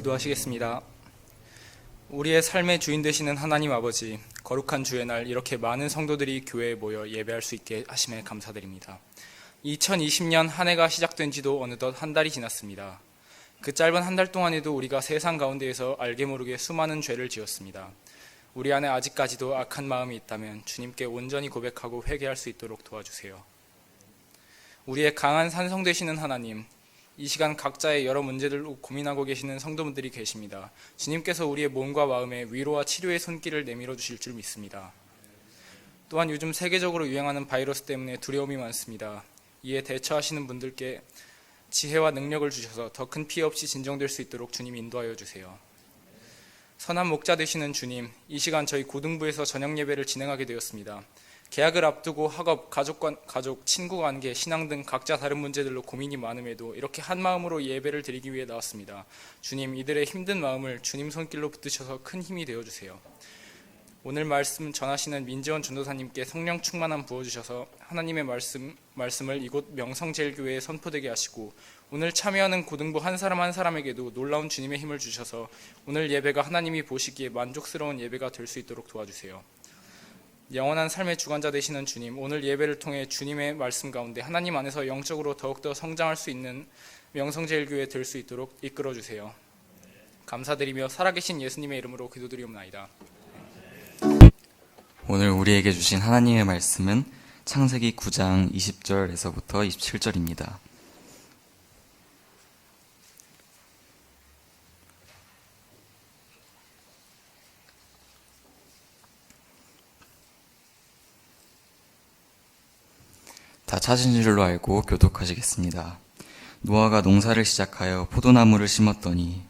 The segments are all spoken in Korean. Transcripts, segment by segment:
기도하시겠습니다. 우리의 삶의 주인 되시는 하나님 아버지, 거룩한 주의 날 이렇게 많은 성도들이 교회에 모여 예배할 수 있게 하심에 감사드립니다. 2020년 한 해가 시작된 지도 어느덧 한 달이 지났습니다. 그 짧은 한 달 동안에도 우리가 세상 가운데에서 알게 모르게 수많은 죄를 지었습니다. 우리 안에 아직까지도 악한 마음이 있다면 주님께 온전히 고백하고 회개할 수 있도록 도와주세요. 우리의 강한 산성 되시는 하나님, 이 시간 각자의 여러 문제들로 고민하고 계시는 성도분들이 계십니다. 주님께서 우리의 몸과 마음에 위로와 치료의 손길을 내밀어 주실 줄 믿습니다. 또한 요즘 세계적으로 유행하는 바이러스 때문에 두려움이 많습니다. 이에 대처하시는 분들께 지혜와 능력을 주셔서 더 큰 피해 없이 진정될 수 있도록 주님 인도하여 주세요. 선한 목자 되시는 주님, 이 시간 저희 고등부에서 저녁 예배를 진행하게 되었습니다. 계약을 앞두고 학업, 가족, 친구 관계, 신앙 등 각자 다른 문제들로 고민이 많음에도 이렇게 한 마음으로 예배를 드리기 위해 나왔습니다. 주님, 이들의 힘든 마음을 주님 손길로 붙드셔서 큰 힘이 되어주세요. 오늘 말씀 전하시는 민지원 전도사님께 성령 충만함 부어주셔서 하나님의 말씀을 이곳 명성제일교회에 선포되게 하시고, 오늘 참여하는 고등부 한 사람 한 사람에게도 놀라운 주님의 힘을 주셔서 오늘 예배가 하나님이 보시기에 만족스러운 예배가 될 수 있도록 도와주세요. 영원한 삶의 주관자 되시는 주님, 오늘 예배를 통해 주님의 말씀 가운데 하나님 안에서 영적으로 더욱더 성장할 수 있는 명성제일교회 될 수 있도록 이끌어주세요. 감사드리며 살아계신 예수님의 이름으로 기도드리옵나이다. 오늘 우리에게 주신 하나님의 말씀은 창세기 9장 20절에서부터 27절입니다. 다 찾은 줄로 알고 교독하시겠습니다. 노아가 농사를 시작하여 포도나무를 심었더니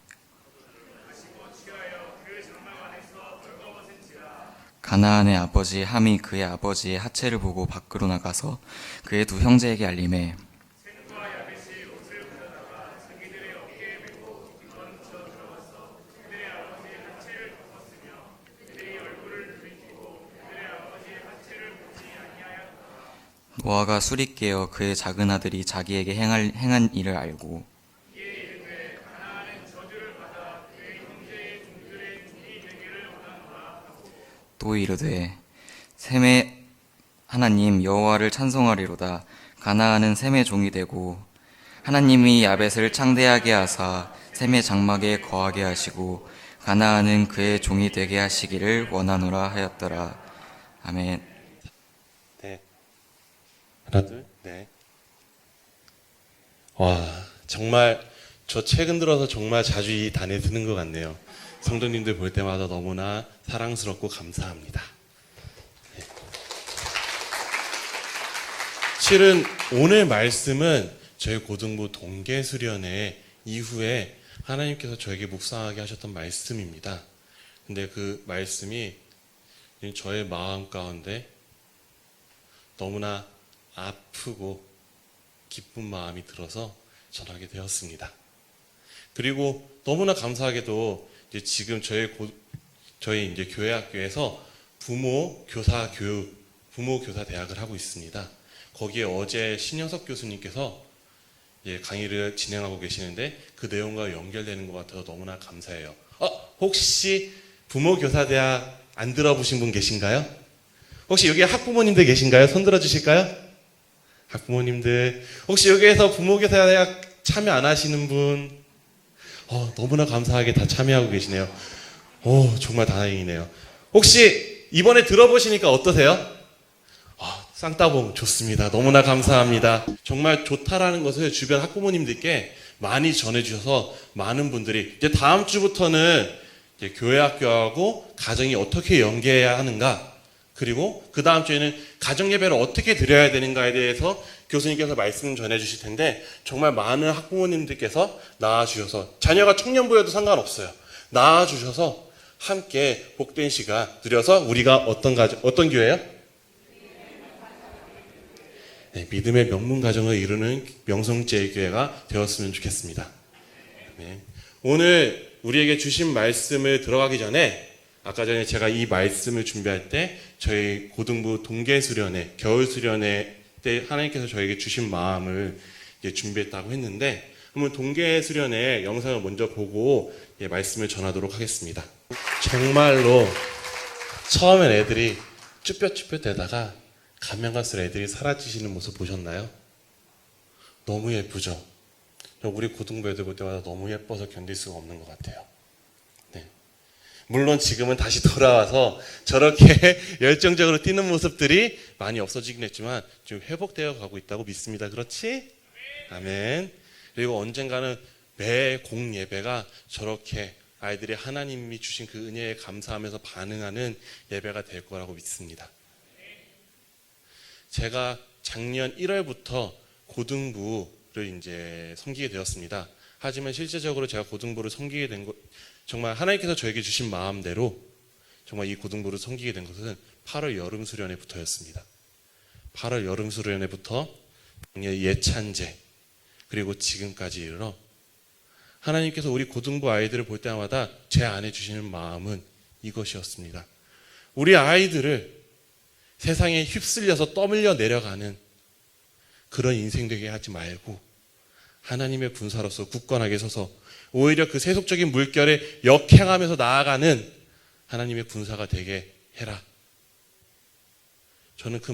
가나안의 아버지 함이 그의 아버지의 하체를 보고 밖으로 나가서 그의 두 형제에게 알림해 노아가 술이 깨어 그의 작은 아들이 자기에게 행한 일을 알고 또 이르되 셈의 하나님 여호와를 찬송하리로다. 가나안은 셈의 종이 되고 하나님이 야벳을 창대하게 하사 셈의 장막에 거하게 하시고 가나안은 그의 종이 되게 하시기를 원하노라 하였더라. 아멘. 네. 하나, 둘, 네. 와, 정말 저 최근 들어서 정말 자주 이 단에 드는 것 같네요. 성도님들 볼 때마다 너무나 사랑스럽고 감사합니다. 네. 실은 오늘 말씀은 저희 고등부 동계수련회 이후에 하나님께서 저에게 묵상하게 하셨던 말씀입니다. 근데 그 말씀이 저의 마음 가운데 너무나 아프고 기쁜 마음이 들어서 전하게 되었습니다. 그리고 너무나 감사하게도 지금 저희 이제 교회학교에서 부모 교사 대학을 하고 있습니다. 거기에 어제 신영석 교수님께서 강의를 진행하고 계시는데 그 내용과 연결되는 것 같아서 너무나 감사해요. 혹시 부모 교사 대학 안 들어보신 분 계신가요? 혹시 여기 학부모님들 계신가요? 손 들어 주실까요? 학부모님들, 혹시 여기에서 부모교사 대학 참여 안 하시는 분? 너무나 감사하게 다 참여하고 계시네요. 정말 다행이네요. 혹시 이번에 들어보시니까 어떠세요? 쌍따봉 좋습니다. 너무나 감사합니다. 정말 좋다라는 것을 주변 학부모님들께 많이 전해주셔서 많은 분들이 이제 다음 주부터는 이제 교회학교하고 가정이 어떻게 연계해야 하는가, 그리고 그 다음 주에는 가정 예배를 어떻게 드려야 되는가에 대해서 교수님께서 말씀 전해주실 텐데, 정말 많은 학부모님들께서 나와주셔서, 자녀가 청년부여도 상관없어요. 나와주셔서 함께 복된 시간 누려서 우리가 어떤 교회요? 네, 믿음의 명문 가정을 이루는 명성제일교회가 되었으면 좋겠습니다. 네. 오늘 우리에게 주신 말씀을 들어가기 전에, 아까 전에 제가 이 말씀을 준비할 때 저희 고등부 동계수련회, 겨울수련회 때 하나님께서 저에게 주신 마음을 준비했다고 했는데, 그러면 동계 수련회 영상을 먼저 보고 말씀을 전하도록 하겠습니다. 정말로 처음엔 애들이 쭈뼛쭈뼛대다가 가면 갈수록 애들이 사라지시는 모습 보셨나요? 너무 예쁘죠? 우리 고등부 애들 볼 때마다 너무 예뻐서 견딜 수가 없는 것 같아요. 네. 물론 지금은 다시 돌아와서 저렇게 열정적으로 뛰는 모습들이 많이 없어지긴 했지만 지금 회복되어 가고 있다고 믿습니다. 그렇지? 아멘. 그리고 언젠가는 매 공예배가 저렇게 아이들이 하나님이 주신 그 은혜에 감사하면서 반응하는 예배가 될 거라고 믿습니다. 제가 작년 1월부터 고등부를 이제 섬기게 되었습니다. 하지만 실제적으로 제가 고등부를 섬기게 된 것, 정말 하나님께서 저에게 주신 마음대로 정말 이 고등부를 섬기게 된 것은 8월 여름 수련회부터였습니다. 8월 여름 수련회부터 예찬제 그리고 지금까지 이르러 하나님께서 우리 고등부 아이들을 볼 때마다 제 안에 주시는 마음은 이것이었습니다. 우리 아이들을 세상에 휩쓸려서 떠밀려 내려가는 그런 인생 되게 하지 말고 하나님의 군사로서 굳건하게 서서 오히려 그 세속적인 물결에 역행하면서 나아가는 하나님의 군사가 되게 해라. 저는 그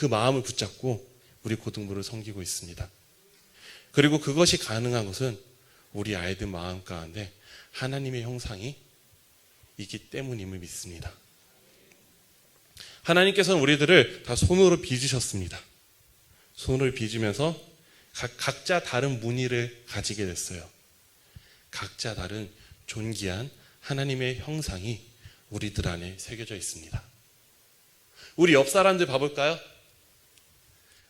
마음을 붙잡고 우리 고등부를 섬기고 있습니다. 그리고 그것이 가능한 것은 우리 아이들 마음 가운데 하나님의 형상이 있기 때문임을 믿습니다. 하나님께서는 우리들을 다 손으로 빚으셨습니다. 손을 빚으면서 각자 다른 무늬를 가지게 됐어요. 각자 다른 존귀한 하나님의 형상이 우리들 안에 새겨져 있습니다. 우리 옆 사람들 봐볼까요?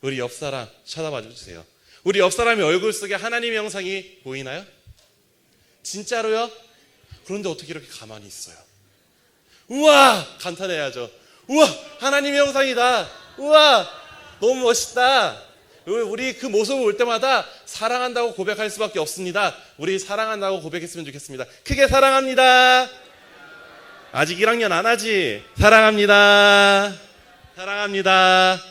우리 옆 사람 쳐다봐 주세요. 우리 옆 사람의 얼굴 속에 하나님의 형상이 보이나요? 진짜로요? 그런데 어떻게 이렇게 가만히 있어요? 우와! 감탄해야죠. 우와! 하나님의 형상이다. 우와! 너무 멋있다. 우리 그 모습을 볼 때마다 사랑한다고 고백할 수밖에 없습니다. 우리 사랑한다고 고백했으면 좋겠습니다. 크게 사랑합니다. 아직 1학년 안 하지? 사랑합니다. 사랑합니다.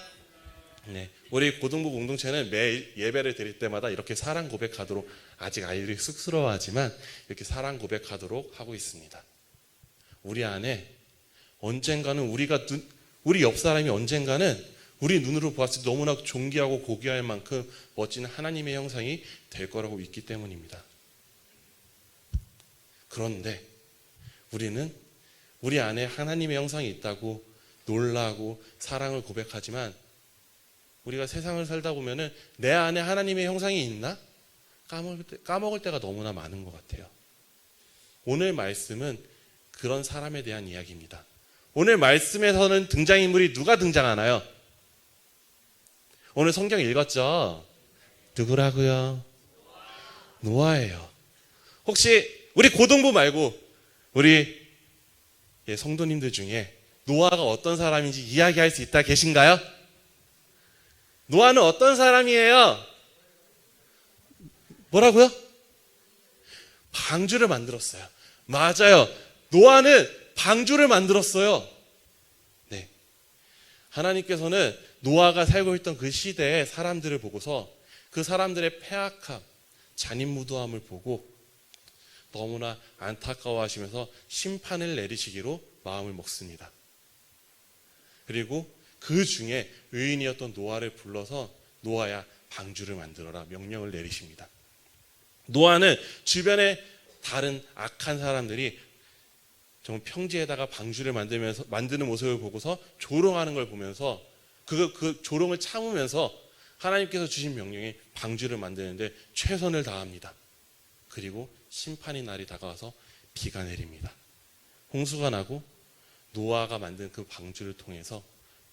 네, 우리 고등부 공동체는 매일 예배를 드릴 때마다 이렇게 사랑 고백하도록, 아직 아이들이 쑥스러워하지만 이렇게 사랑 고백하도록 하고 있습니다. 우리 안에 언젠가는 우리 옆 사람이 언젠가는 우리 눈으로 보았을 때 너무나 존귀하고 고귀할 만큼 멋진 하나님의 형상이 될 거라고 믿기 때문입니다. 그런데 우리는 우리 안에 하나님의 형상이 있다고 놀라고 사랑을 고백하지만 우리가 세상을 살다 보면은 내 안에 하나님의 형상이 있나? 까먹을 때가 너무나 많은 것 같아요. 오늘 말씀은 그런 사람에 대한 이야기입니다. 오늘 말씀에서는 등장인물이 누가 등장하나요? 오늘 성경 읽었죠? 누구라고요? 노아예요. 혹시 우리 고등부 말고 우리 성도님들 중에 노아가 어떤 사람인지 이야기할 수 있다 계신가요? 노아는 어떤 사람이에요? 뭐라고요? 방주를 만들었어요. 맞아요. 노아는 방주를 만들었어요. 네. 하나님께서는 노아가 살고 있던 그 시대의 사람들을 보고서 그 사람들의 패악함, 잔인무도함을 보고 너무나 안타까워하시면서 심판을 내리시기로 마음을 먹습니다. 그리고 그 중에 의인이었던 노아를 불러서 노아야 방주를 만들어라 명령을 내리십니다. 노아는 주변에 다른 악한 사람들이 정말 평지에다가 방주를 만드는 모습을 보고서 조롱하는 걸 보면서 그 조롱을 참으면서 하나님께서 주신 명령이 방주를 만드는데 최선을 다합니다. 그리고 심판의 날이 다가와서 비가 내립니다. 홍수가 나고 노아가 만든 그 방주를 통해서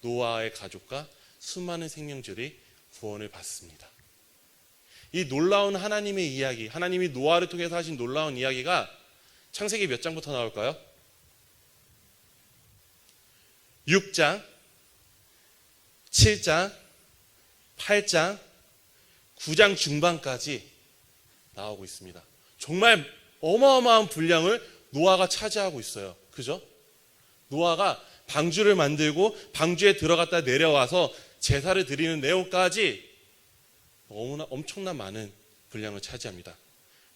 노아의 가족과 수많은 생명들이 구원을 받습니다. 이 놀라운 하나님의 이야기, 하나님이 노아를 통해서 하신 놀라운 이야기가 창세기 몇 장부터 나올까요? 6장, 7장, 8장, 9장 중반까지 나오고 있습니다. 정말 어마어마한 분량을 노아가 차지하고 있어요. 그죠? 노아가 방주를 만들고 방주에 들어갔다 내려와서 제사를 드리는 내용까지 너무나 엄청난 많은 분량을 차지합니다.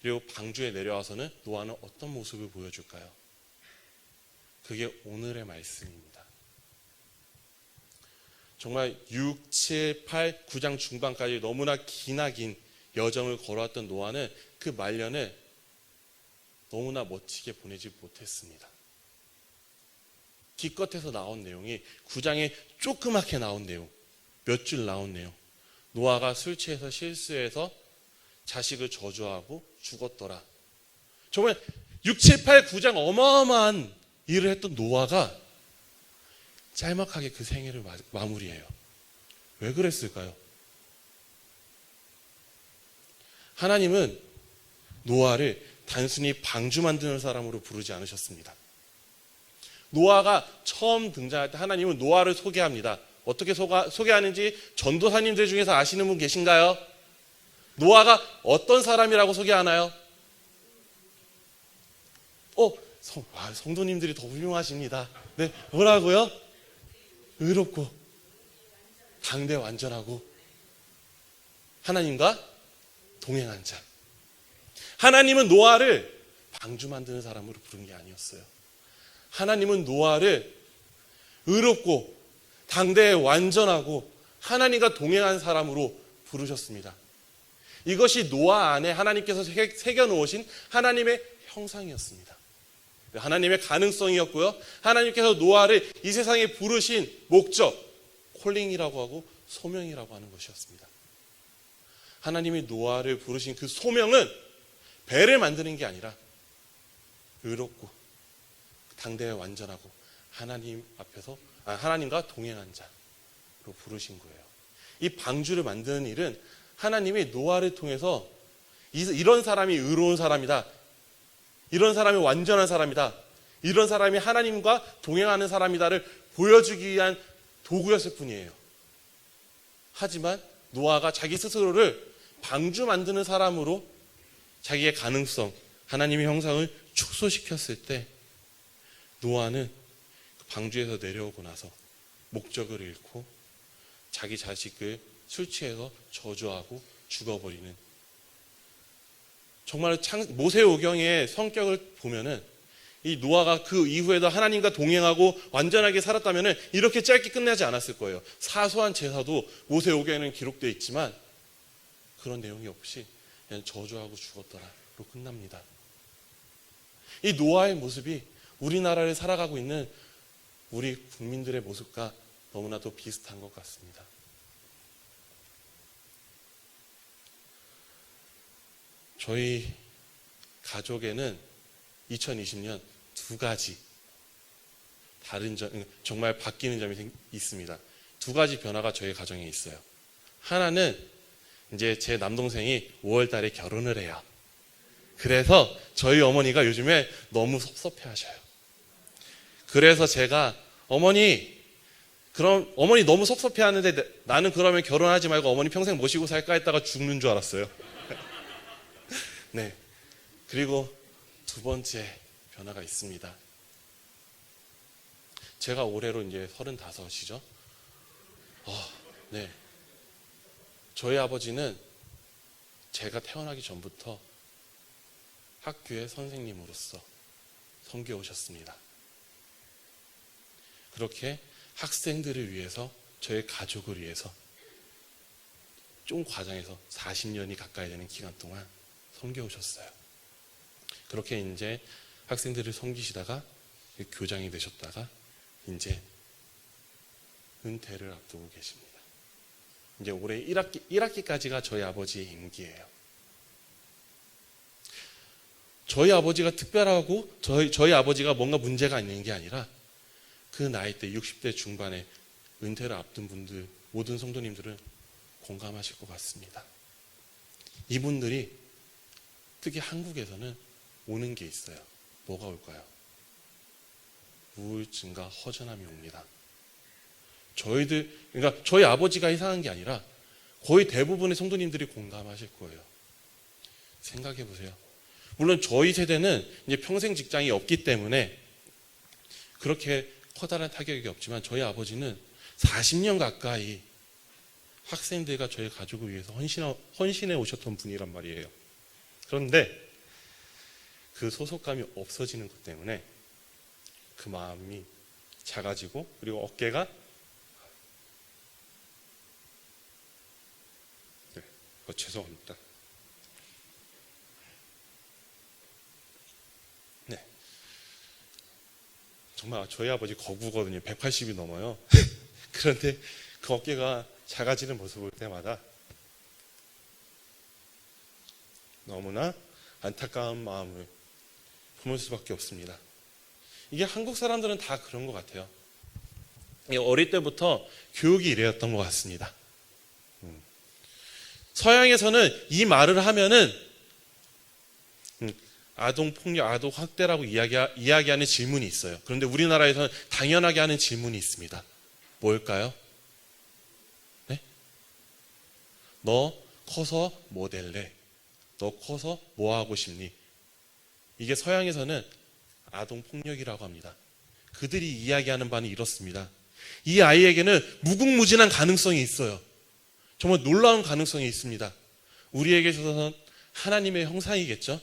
그리고 방주에 내려와서는 노아는 어떤 모습을 보여줄까요? 그게 오늘의 말씀입니다. 정말 6, 7, 8, 9장 중반까지 너무나 긴 여정을 걸어왔던 노아는 그 말년을 너무나 멋지게 보내지 못했습니다. 기껏해서 나온 내용이 9장에 조그맣게 나온 내용, 몇 줄 나온 내용. 노아가 술 취해서 실수해서 자식을 저주하고 죽었더라. 정말 6, 7, 8, 9장 어마어마한 일을 했던 노아가 짤막하게 그 생애를 마무리해요. 왜 그랬을까요? 하나님은 노아를 단순히 방주 만드는 사람으로 부르지 않으셨습니다. 노아가 처음 등장할 때 하나님은 노아를 소개합니다. 어떻게 소개하는지 전도사님들 중에서 아시는 분 계신가요? 노아가 어떤 사람이라고 소개하나요? 성도님들이 더 훌륭하십니다. 네, 뭐라고요? 의롭고 당대 완전하고 하나님과 동행한 자. 하나님은 노아를 방주 만드는 사람으로 부른 게 아니었어요. 하나님은 노아를 의롭고 당대에 완전하고 하나님과 동행한 사람으로 부르셨습니다. 이것이 노아 안에 하나님께서 새겨놓으신 하나님의 형상이었습니다. 하나님의 가능성이었고요. 하나님께서 노아를 이 세상에 부르신 목적, 콜링이라고 하고 소명이라고 하는 것이었습니다. 하나님이 노아를 부르신 그 소명은 배를 만드는 게 아니라 의롭고 당대에 완전하고 하나님 앞에서 하나님과 동행한 자로 부르신 거예요. 이 방주를 만드는 일은 하나님이 노아를 통해서 이런 사람이 의로운 사람이다. 이런 사람이 완전한 사람이다. 이런 사람이 하나님과 동행하는 사람이다를 보여주기 위한 도구였을 뿐이에요. 하지만 노아가 자기 스스로를 방주 만드는 사람으로 자기의 가능성, 하나님의 형상을 축소시켰을 때 노아는 방주에서 내려오고 나서 목적을 잃고 자기 자식을 술 취해서 저주하고 죽어버리는, 정말 모세오경의 성격을 보면은 이 노아가 그 이후에도 하나님과 동행하고 완전하게 살았다면은 이렇게 짧게 끝나지 않았을 거예요. 사소한 제사도 모세오경에는 기록되어 있지만 그런 내용이 없이 그냥 저주하고 죽었더라로 끝납니다. 이 노아의 모습이 우리나라를 살아가고 있는 우리 국민들의 모습과 너무나도 비슷한 것 같습니다. 저희 가족에는 2020년 두 가지 다른 정말 바뀌는 점이 있습니다. 두 가지 변화가 저희 가정에 있어요. 하나는 이제 제 남동생이 5월 달에 결혼을 해요. 그래서 저희 어머니가 요즘에 너무 섭섭해 하셔요. 그래서 제가 어머니 너무 섭섭해 하는데 나는 그러면 결혼하지 말고 어머니 평생 모시고 살까 했다가 죽는 줄 알았어요. 네. 그리고 두 번째 변화가 있습니다. 제가 올해로 이제 35이죠. 네. 저희 아버지는 제가 태어나기 전부터 학교의 선생님으로서 섬겨 오셨습니다. 그렇게 학생들을 위해서, 저희 가족을 위해서 좀 과장해서 40년이 가까이 되는 기간 동안 섬겨오셨어요. 그렇게 이제 학생들을 섬기시다가 교장이 되셨다가 이제 은퇴를 앞두고 계십니다. 이제 올해 1학기까지가 저희 아버지의 임기예요. 저희 아버지가 특별하고 저희 아버지가 뭔가 문제가 있는 게 아니라 그 나이 때 60대 중반에 은퇴를 앞둔 분들, 모든 성도님들은 공감하실 것 같습니다. 이분들이 특히 한국에서는 오는 게 있어요. 뭐가 올까요? 우울증과 허전함이 옵니다. 그러니까 저희 아버지가 이상한 게 아니라 거의 대부분의 성도님들이 공감하실 거예요. 생각해 보세요. 물론 저희 세대는 이제 평생 직장이 없기 때문에 그렇게 커다란 타격이 없지만 저희 아버지는 40년 가까이 학생들과 저희 가족을 위해서 헌신해 오셨던 분이란 말이에요. 그런데 그 소속감이 없어지는 것 때문에 그 마음이 작아지고, 그리고 어깨가 죄송합니다. 네, 정말 저희 아버지 거구거든요. 180이 넘어요. 그런데 그 어깨가 작아지는 모습을 볼 때마다 너무나 안타까운 마음을 품을 수밖에 없습니다. 이게 한국 사람들은 다 그런 것 같아요. 어릴 때부터 교육이 이래였던 것 같습니다. 서양에서는 이 말을 하면은 아동폭력, 아동학대라고 이야기하는 질문이 있어요. 그런데 우리나라에서는 당연하게 하는 질문이 있습니다. 뭘까요? 네? 너 커서 뭐 될래? 너 커서 뭐 하고 싶니? 이게 서양에서는 아동폭력이라고 합니다. 그들이 이야기하는 바는 이렇습니다. 이 아이에게는 무궁무진한 가능성이 있어요. 정말 놀라운 가능성이 있습니다. 우리에게 있어서는 하나님의 형상이겠죠.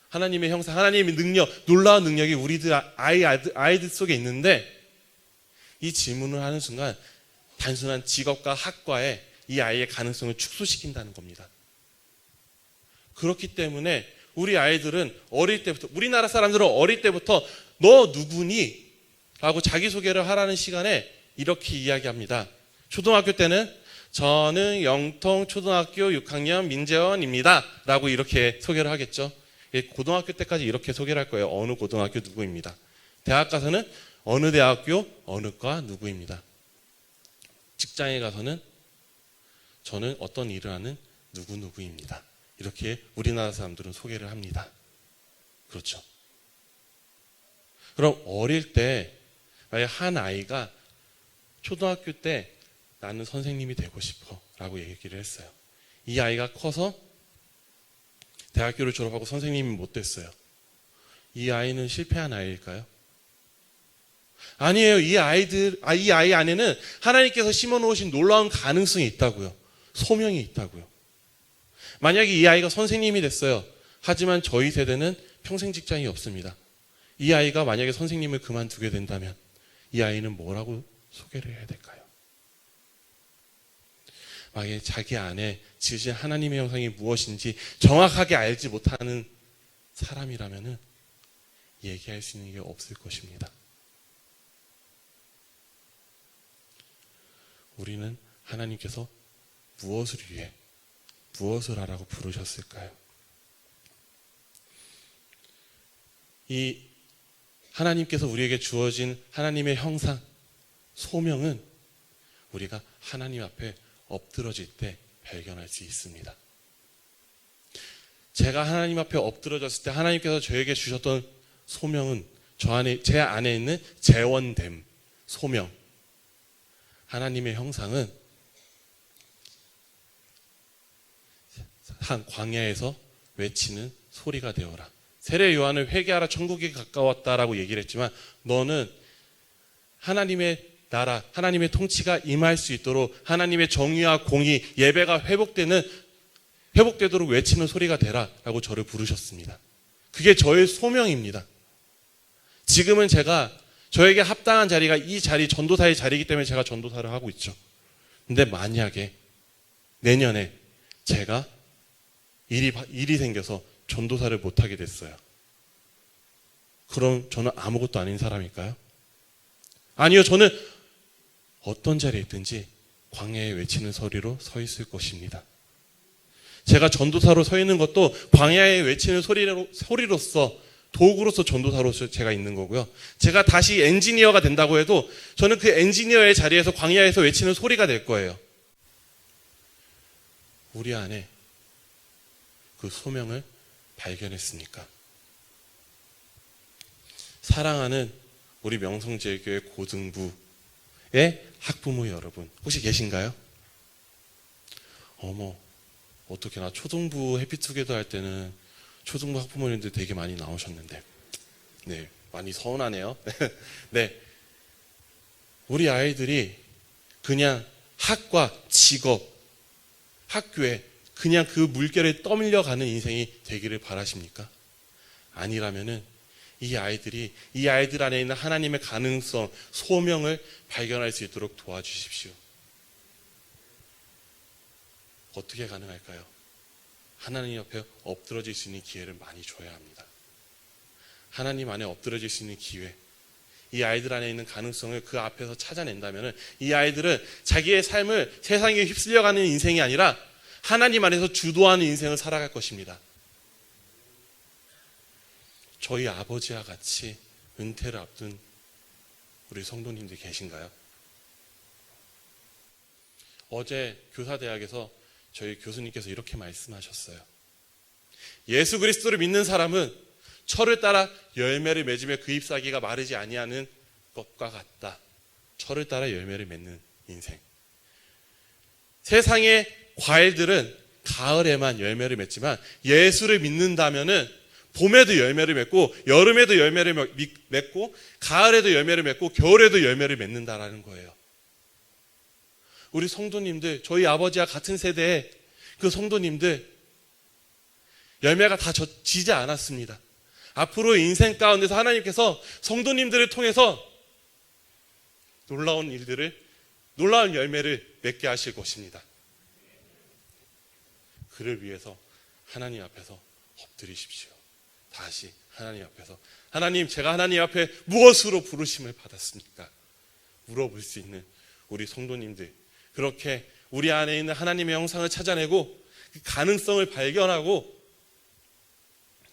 하나님의 형상, 하나님의 능력, 놀라운 능력이 우리들 아이들 속에 있는데, 이 질문을 하는 순간 단순한 직업과 학과에 이 아이의 가능성을 축소시킨다는 겁니다. 그렇기 때문에 우리 아이들은 어릴 때부터, 우리나라 사람들은 어릴 때부터 너 누구니? 라고 자기소개를 하라는 시간에 이렇게 이야기합니다. 초등학교 때는 저는 영통 초등학교 6학년 민재원입니다. 라고 이렇게 소개를 하겠죠. 고등학교 때까지 이렇게 소개를 할 거예요. 어느 고등학교 누구입니다. 대학 가서는 어느 대학교 어느 과 누구입니다. 직장에 가서는 저는 어떤 일을 하는 누구누구입니다. 이렇게 우리나라 사람들은 소개를 합니다. 그렇죠. 그럼 어릴 때 만약 한 아이가 초등학교 때 나는 선생님이 되고 싶어 라고 얘기를 했어요. 이 아이가 커서 대학교를 졸업하고 선생님이 못 됐어요. 이 아이는 실패한 아이일까요? 아니에요. 이 아이 안에는 하나님께서 심어놓으신 놀라운 가능성이 있다고요. 소명이 있다고요. 만약에 이 아이가 선생님이 됐어요. 하지만 저희 세대는 평생 직장이 없습니다. 이 아이가 만약에 선생님을 그만두게 된다면 이 아이는 뭐라고 소개를 해야 될까요? 만약에 자기 안에 지으신 하나님의 형상이 무엇인지 정확하게 알지 못하는 사람이라면 얘기할 수 있는 게 없을 것입니다. 우리는 하나님께서 무엇을 위해, 무엇을 하라고 부르셨을까요? 이 하나님께서 우리에게 주어진 하나님의 형상, 소명은 우리가 하나님 앞에 엎드러질 때 발견할 수 있습니다. 제가 하나님 앞에 엎드러졌을 때 하나님께서 저에게 주셨던 소명은 제 안에 있는 재원됨, 소명. 하나님의 형상은 한 광야에서 외치는 소리가 되어라. 세례 요한을 회개하라 천국이 가까웠다라고 얘기를 했지만, 너는 하나님의 나라, 하나님의 통치가 임할 수 있도록 하나님의 정의와 공의, 예배가 회복되도록 외치는 소리가 되라라고 저를 부르셨습니다. 그게 저의 소명입니다. 지금은 저에게 합당한 자리가 이 자리, 전도사의 자리이기 때문에 제가 전도사를 하고 있죠. 근데 만약에 내년에 제가 일이 생겨서 전도사를 못하게 됐어요. 그럼 저는 아무것도 아닌 사람일까요? 아니요, 저는 어떤 자리에 있든지 광야에 외치는 소리로 서 있을 것입니다. 제가 전도사로 서 있는 것도 광야에 외치는 소리로서, 도구로서 전도사로서 제가 있는 거고요. 제가 다시 엔지니어가 된다고 해도 저는 그 엔지니어의 자리에서 광야에서 외치는 소리가 될 거예요. 우리 안에 그 소명을 발견했습니까? 사랑하는 우리 명성제일교회 고등부의 학부모 여러분, 혹시 계신가요? 어머, 어떻게, 나 초등부 해피투게더 할 때는 초등부 학부모님들 되게 많이 나오셨는데, 네, 많이 서운하네요. 네, 우리 아이들이 그냥 학과, 직업, 학교에 그냥 그 물결에 떠밀려가는 인생이 되기를 바라십니까? 아니라면은 이 아이들 안에 있는 하나님의 가능성, 소명을 발견할 수 있도록 도와주십시오. 어떻게 가능할까요? 하나님 옆에 엎드러질 수 있는 기회를 많이 줘야 합니다. 하나님 안에 엎드러질 수 있는 기회, 이 아이들 안에 있는 가능성을 그 앞에서 찾아낸다면 이 아이들은 자기의 삶을 세상에 휩쓸려가는 인생이 아니라 하나님 안에서 주도하는 인생을 살아갈 것입니다. 저희 아버지와 같이 은퇴를 앞둔 우리 성도님들 계신가요? 어제 교사대학에서 저희 교수님께서 이렇게 말씀하셨어요. 예수 그리스도를 믿는 사람은 철을 따라 열매를 맺으며 그 잎사귀가 마르지 아니하는 것과 같다. 철을 따라 열매를 맺는 인생. 세상의 과일들은 가을에만 열매를 맺지만 예수를 믿는다면은 봄에도 열매를 맺고 여름에도 열매를 맺고 가을에도 열매를 맺고 겨울에도 열매를 맺는다라는 거예요. 우리 성도님들, 저희 아버지와 같은 세대의 그 성도님들 열매가 다 지지 않았습니다. 앞으로 인생 가운데서 하나님께서 성도님들을 통해서 놀라운 열매를 맺게 하실 것입니다. 그를 위해서 하나님 앞에서 엎드리십시오. 다시 하나님 앞에서, 하나님, 제가 하나님 앞에 무엇으로 부르심을 받았습니까? 물어볼 수 있는 우리 성도님들, 그렇게 우리 안에 있는 하나님의 형상을 찾아내고 그 가능성을 발견하고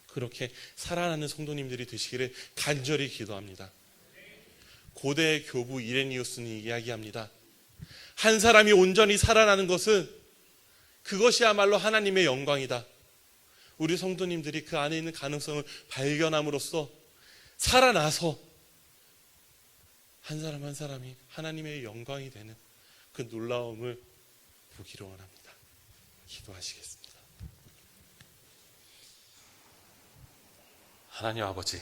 그렇게 살아나는 성도님들이 되시기를 간절히 기도합니다. 고대 교부 이레니우스는 이야기합니다. 한 사람이 온전히 살아나는 것은 그것이야말로 하나님의 영광이다. 우리 성도님들이 그 안에 있는 가능성을 발견함으로써 살아나서 한 사람 한 사람이 하나님의 영광이 되는 그 놀라움을 보기를 원합니다. 기도하시겠습니다. 하나님 아버지,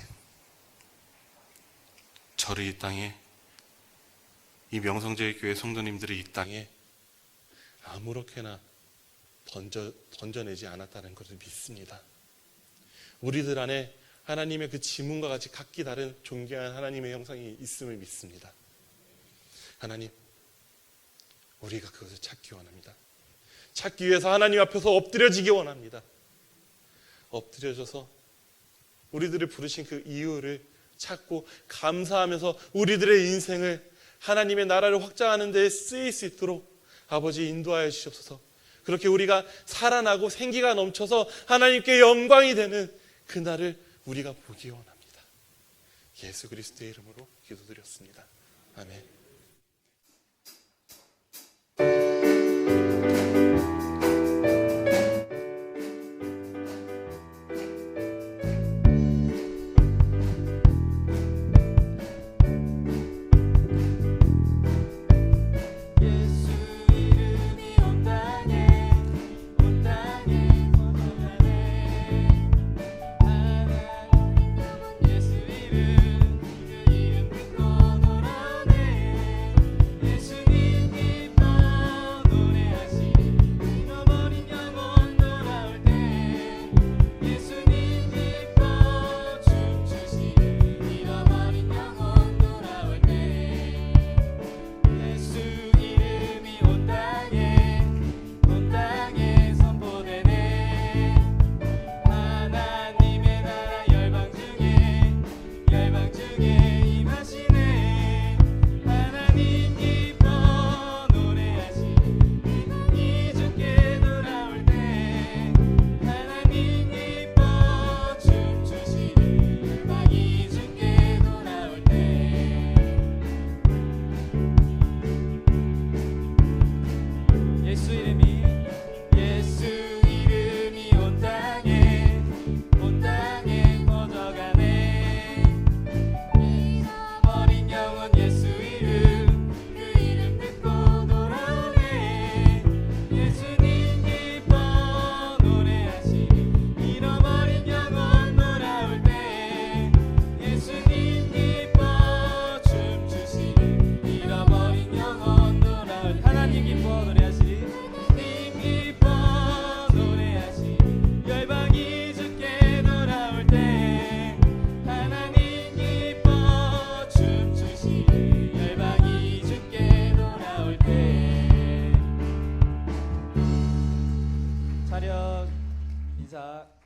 저를 이 땅에, 이 명성제일 교회 성도님들을 이 땅에 아무렇게나 던져내지 않았다는 것을 믿습니다. 우리들 안에 하나님의 그 지문과 같이 각기 다른 존귀한 하나님의 형상이 있음을 믿습니다. 하나님, 우리가 그것을 찾기 원합니다. 찾기 위해서 하나님 앞에서 엎드려지기 원합니다. 엎드려져서 우리들을 부르신 그 이유를 찾고 감사하면서 우리들의 인생을 하나님의 나라를 확장하는 데에 쓰일 수 있도록 아버지 인도하여 주시옵소서. 그렇게 우리가 살아나고 생기가 넘쳐서 하나님께 영광이 되는 그날을 우리가 보기 원합니다. 예수 그리스도의 이름으로 기도드렸습니다. 아멘. 차렷 인사.